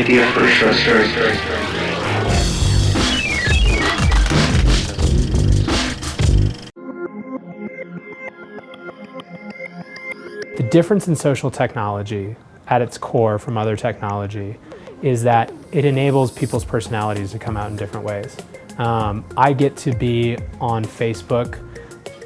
idea for a short story. The difference in social technology at its core from other technology is that it enables people's personalities to come out in different ways. I get to be on Facebook,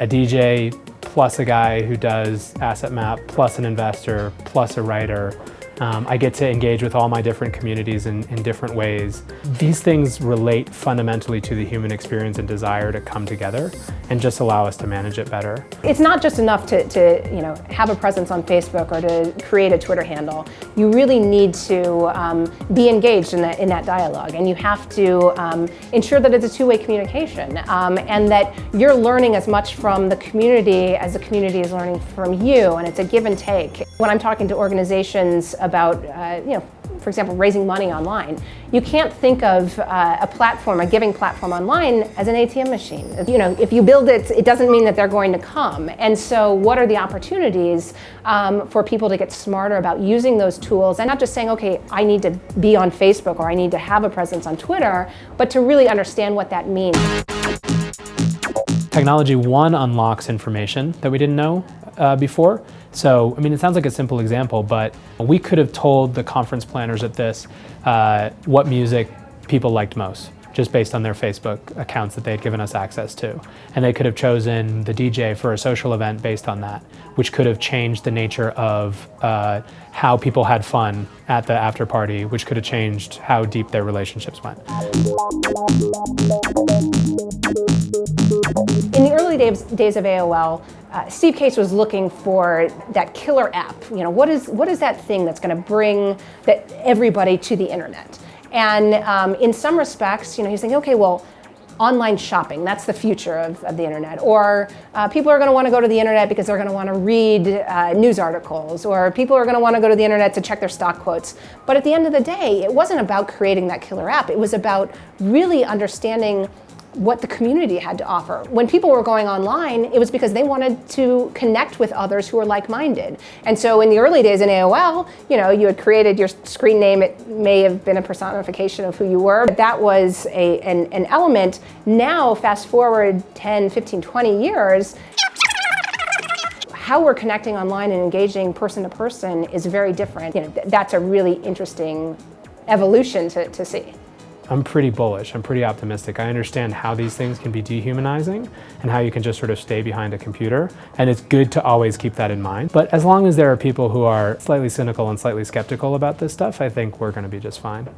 a DJ, plus a guy who does asset map, plus an investor, plus a writer. I get to engage with all my different communities in different ways. These things relate fundamentally to the human experience and desire to come together and just allow us to manage it better. It's not just enough to have a presence on Facebook or to create a Twitter handle. You really need to be engaged in that dialogue, and you have to ensure that it's a two-way communication and that you're learning as much from the community as the community is learning from you, and it's a give and take. When I'm talking to organizations about, for example, raising money online, you can't think of a platform, a giving platform online as an ATM machine. If you build it, it doesn't mean that they're going to come. And so what are the opportunities for people to get smarter about using those tools and not just saying, okay, I need to be on Facebook or I need to have a presence on Twitter, but to really understand what that means. Technology, one, unlocks information that we didn't know before. So, it sounds like a simple example, but we could have told the conference planners at this what music people liked most, just based on their Facebook accounts that they had given us access to. And they could have chosen the DJ for a social event based on that, which could have changed the nature of how people had fun at the after party, which could have changed how deep their relationships went. In the early days of AOL, Steve Case was looking for that killer app. What is that thing that's going to bring everybody to the internet? And in some respects, he's thinking, okay, well, online shopping, that's the future of the internet. Or people are going to want to go to the internet because they're going to want to read news articles, or people are going to want to go to the internet to check their stock quotes. But at the end of the day, it wasn't about creating that killer app. It was about really understanding what the community had to offer. When people were going online, it was because they wanted to connect with others who were like-minded. And so in the early days in AOL, you had created your screen name. It may have been a personification of who you were, but that was an element. Now, fast forward 10, 15, 20 years, how we're connecting online and engaging person to person is very different. That's a really interesting evolution to see. I'm pretty bullish, I'm pretty optimistic. I understand how these things can be dehumanizing and how you can just sort of stay behind a computer. And it's good to always keep that in mind. But as long as there are people who are slightly cynical and slightly skeptical about this stuff, I think we're going to be just fine.